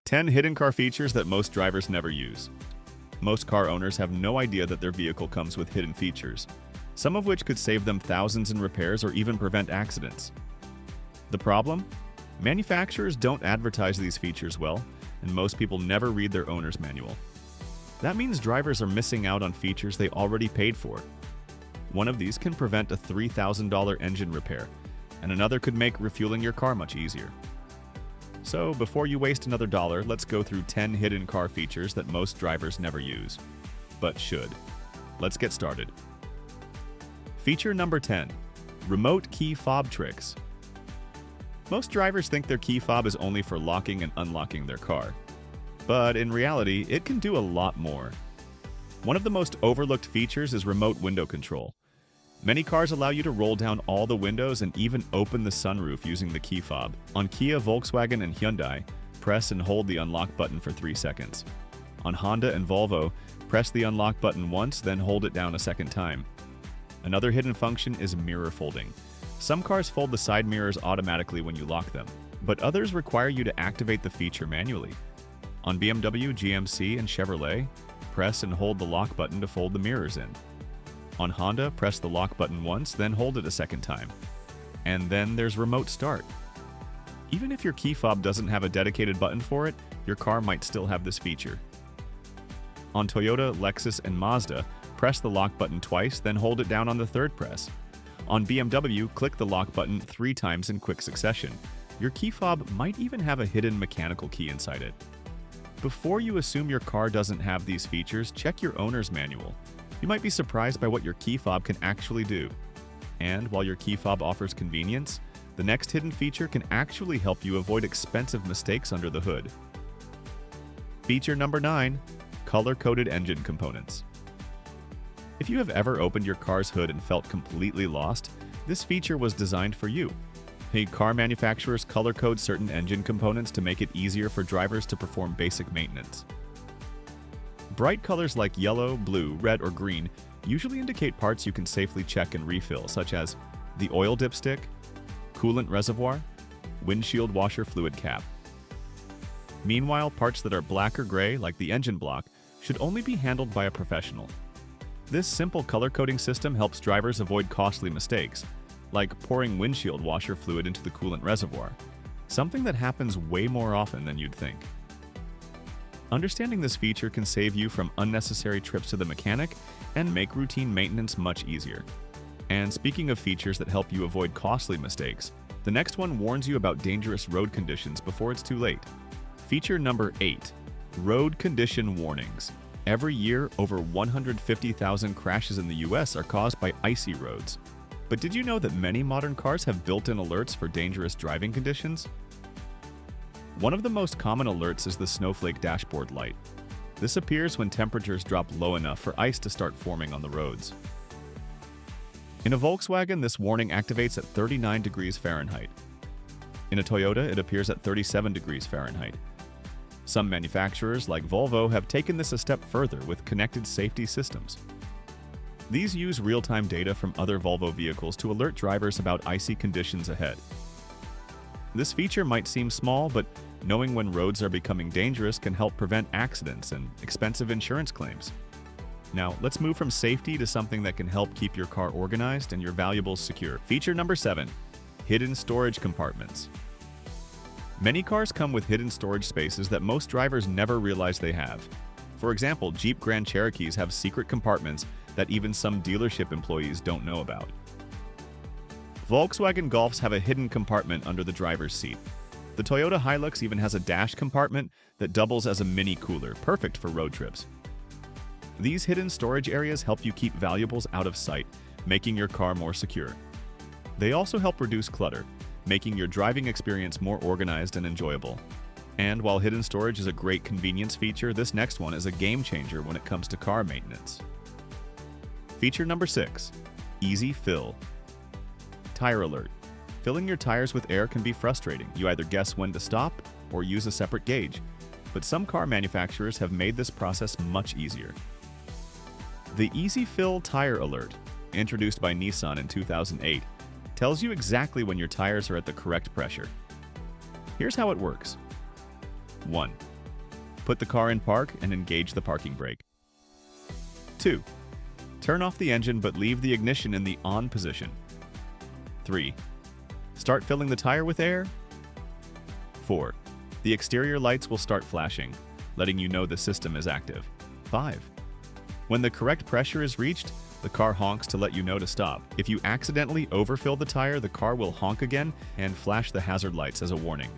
10 hidden car features that most drivers never use. Most car owners have no idea that their vehicle comes with hidden features, some of which could save them thousands in repairs or even prevent accidents. The problem? Manufacturers don't advertise these features well, and most people never read their owner's manual. That means drivers are missing out on features they already paid for. One of these can prevent a $3,000 engine repair, and another could make refueling your car much easier. So, before you waste another dollar, let's go through 10 hidden car features that most drivers never use, but should. Let's get started. Feature number 10. Remote key fob tricks. Most drivers think their key fob is only for locking and unlocking their car. But in reality, it can do a lot more. One of the most overlooked features is remote window control. Many cars allow you to roll down all the windows and even open the sunroof using the key fob. On Kia, Volkswagen, and Hyundai, press and hold the unlock button for 3 seconds. On Honda and Volvo, press the unlock button once, then hold it down a second time. Another hidden function is mirror folding. Some cars fold the side mirrors automatically when you lock them, but others require you to activate the feature manually. On BMW, GMC, and Chevrolet, press and hold the lock button to fold the mirrors in. On Honda, press the lock button once, then hold it a second time. And then there's remote start. Even if your key fob doesn't have a dedicated button for it, your car might still have this feature. On Toyota, Lexus, and Mazda, press the lock button twice, then hold it down on the third press. On BMW, click the lock button 3 times in quick succession. Your key fob might even have a hidden mechanical key inside it. Before you assume your car doesn't have these features, check your owner's manual. You might be surprised by what your key fob can actually do. And while your key fob offers convenience, the next hidden feature can actually help you avoid expensive mistakes under the hood. Feature number 9. Color-coded engine components. If you have ever opened your car's hood and felt completely lost, this feature was designed for you. Car manufacturers color-code certain engine components to make it easier for drivers to perform basic maintenance. Bright colors like yellow, blue, red, or green usually indicate parts you can safely check and refill, such as the oil dipstick, coolant reservoir, windshield washer fluid cap. Meanwhile, parts that are black or gray, like the engine block, should only be handled by a professional. This simple color coding system helps drivers avoid costly mistakes, like pouring windshield washer fluid into the coolant reservoir, something that happens way more often than you'd think. Understanding this feature can save you from unnecessary trips to the mechanic and make routine maintenance much easier. And speaking of features that help you avoid costly mistakes, the next one warns you about dangerous road conditions before it's too late. Feature number 8. Road condition warnings. Every year, over 150,000 crashes in the US are caused by icy roads. But did you know that many modern cars have built-in alerts for dangerous driving conditions? One of the most common alerts is the snowflake dashboard light. This appears when temperatures drop low enough for ice to start forming on the roads. In a Volkswagen, this warning activates at 39 degrees Fahrenheit. In a Toyota, it appears at 37 degrees Fahrenheit. Some manufacturers, like Volvo, have taken this a step further with connected safety systems. These use real-time data from other Volvo vehicles to alert drivers about icy conditions ahead. This feature might seem small, but knowing when roads are becoming dangerous can help prevent accidents and expensive insurance claims. Now, let's move from safety to something that can help keep your car organized and your valuables secure. Feature number 7. Hidden storage compartments. Many cars come with hidden storage spaces that most drivers never realize they have. For example, Jeep Grand Cherokees have secret compartments that even some dealership employees don't know about. Volkswagen Golfs have a hidden compartment under the driver's seat. The Toyota Hilux even has a dash compartment that doubles as a mini cooler, perfect for road trips. These hidden storage areas help you keep valuables out of sight, making your car more secure. They also help reduce clutter, making your driving experience more organized and enjoyable. And while hidden storage is a great convenience feature, this next one is a game changer when it comes to car maintenance. Feature number 6. Easy fill. Tire alert. Filling your tires with air can be frustrating. You either guess when to stop or use a separate gauge. But some car manufacturers have made this process much easier. The Easy Fill Tire Alert, introduced by Nissan in 2008, tells you exactly when your tires are at the correct pressure. Here's how it works. 1. Put the car in park and engage the parking brake. 2. Turn off the engine but leave the ignition in the on position. 3. Start filling the tire with air. 4. The exterior lights will start flashing, letting you know the system is active. 5. When the correct pressure is reached, the car honks to let you know to stop. If you accidentally overfill the tire, the car will honk again and flash the hazard lights as a warning.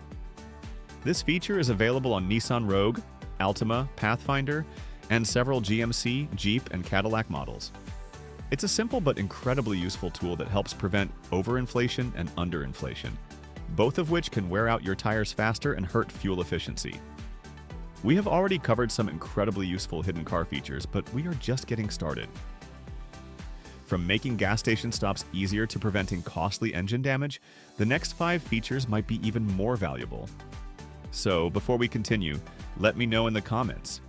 This feature is available on Nissan Rogue, Altima, Pathfinder, and several GMC, Jeep, and Cadillac models. It's a simple but incredibly useful tool that helps prevent overinflation and underinflation, both of which can wear out your tires faster and hurt fuel efficiency. We have already covered some incredibly useful hidden car features, but we are just getting started. From making gas station stops easier to preventing costly engine damage, the next 5 features might be even more valuable. So, before we continue, let me know in the comments.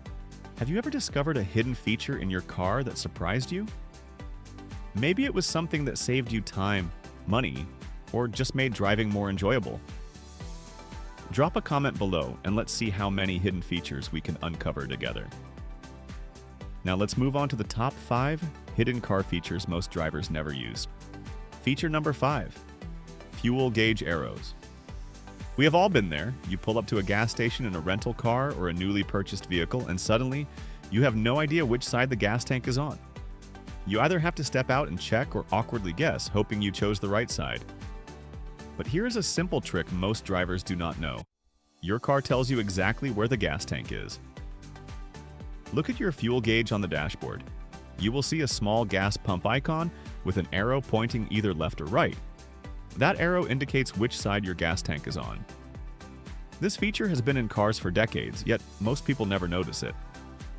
Have you ever discovered a hidden feature in your car that surprised you? Maybe it was something that saved you time, money, or just made driving more enjoyable. Drop a comment below and let's see how many hidden features we can uncover together. Now let's move on to the top 5 hidden car features most drivers never use. Feature number 5. Fuel gauge arrows. We have all been there. You pull up to a gas station in a rental car or a newly purchased vehicle and suddenly you have no idea which side the gas tank is on. You either have to step out and check or awkwardly guess, hoping you chose the right side. But here is a simple trick most drivers do not know. Your car tells you exactly where the gas tank is. Look at your fuel gauge on the dashboard. You will see a small gas pump icon with an arrow pointing either left or right. That arrow indicates which side your gas tank is on. This feature has been in cars for decades, yet most people never notice it.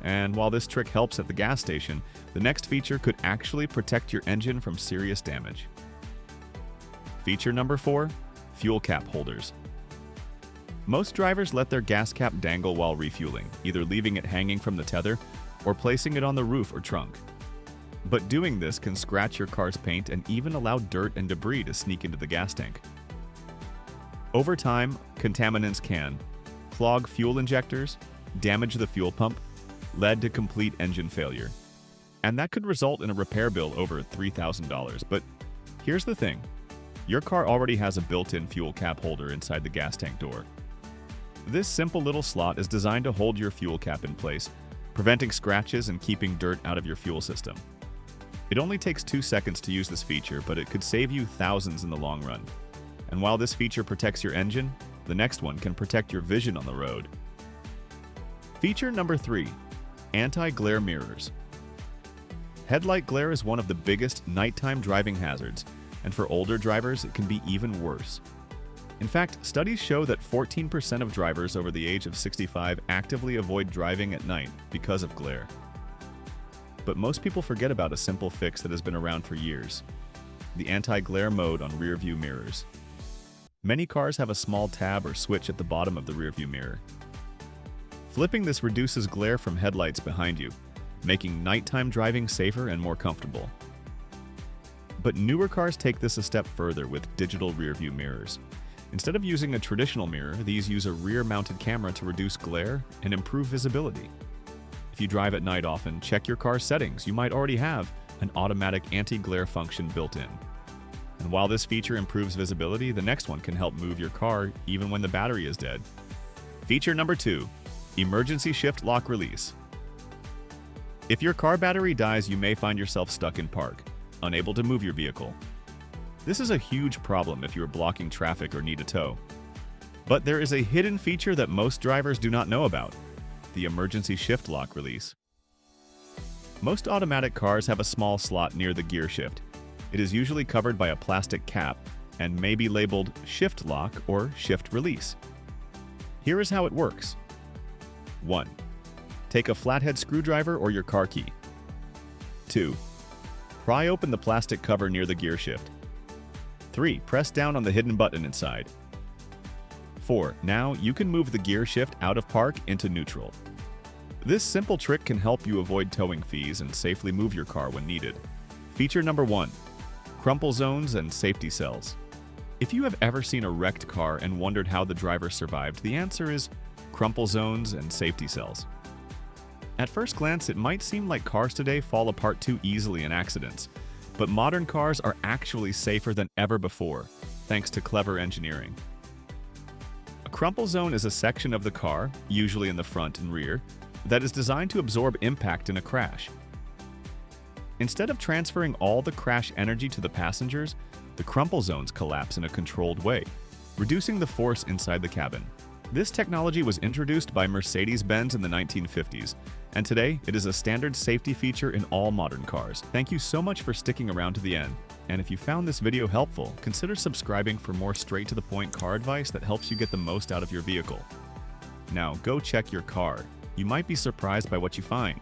And while this trick helps at the gas station, the next feature could actually protect your engine from serious damage. Feature number 4. Fuel cap holders. Most drivers let their gas cap dangle while refueling, either leaving it hanging from the tether or placing it on the roof or trunk. But doing this can scratch your car's paint and even allow dirt and debris to sneak into the gas tank. Over time, contaminants can clog fuel injectors, damage the fuel pump, lead to complete engine failure. And that could result in a repair bill over $3,000. But here's the thing. Your car already has a built-in fuel cap holder inside the gas tank door. This simple little slot is designed to hold your fuel cap in place, preventing scratches and keeping dirt out of your fuel system. It only takes 2 seconds to use this feature, but it could save you thousands in the long run. And while this feature protects your engine, the next one can protect your vision on the road. Feature number 3. Anti-glare mirrors. Headlight glare is one of the biggest nighttime driving hazards, and for older drivers, it can be even worse. In fact, studies show that 14% of drivers over the age of 65 actively avoid driving at night because of glare. But most people forget about a simple fix that has been around for years: the anti-glare mode on rearview mirrors. Many cars have a small tab or switch at the bottom of the rearview mirror. Flipping this reduces glare from headlights behind you, making nighttime driving safer and more comfortable. But newer cars take this a step further with digital rearview mirrors. Instead of using a traditional mirror, these use a rear-mounted camera to reduce glare and improve visibility. If you drive at night often, check your car's settings. You might already have an automatic anti-glare function built in. And while this feature improves visibility, the next one can help move your car even when the battery is dead. Feature number 2. Emergency shift lock release. If your car battery dies, you may find yourself stuck in park, unable to move your vehicle. This is a huge problem if you are blocking traffic or need a tow. But there is a hidden feature that most drivers do not know about: the emergency shift lock release. Most automatic cars have a small slot near the gear shift. It is usually covered by a plastic cap and may be labeled shift lock or shift release. Here is how it works. 1. Take a flathead screwdriver or your car key. 2. Pry open the plastic cover near the gear shift. 3. Press down on the hidden button inside. 4. Now you can move the gear shift out of park into neutral. This simple trick can help you avoid towing fees and safely move your car when needed. Feature number 1. Crumple zones and safety cells. If you have ever seen a wrecked car and wondered how the driver survived, the answer is crumple zones, and safety cells. At first glance, it might seem like cars today fall apart too easily in accidents, but modern cars are actually safer than ever before, thanks to clever engineering. A crumple zone is a section of the car, usually in the front and rear, that is designed to absorb impact in a crash. Instead of transferring all the crash energy to the passengers, the crumple zones collapse in a controlled way, reducing the force inside the cabin. This technology was introduced by Mercedes-Benz in the 1950s, and today it is a standard safety feature in all modern cars. Thank you so much for sticking around to the end, and if you found this video helpful, consider subscribing for more straight-to-the-point car advice that helps you get the most out of your vehicle. Now, go check your car. You might be surprised by what you find.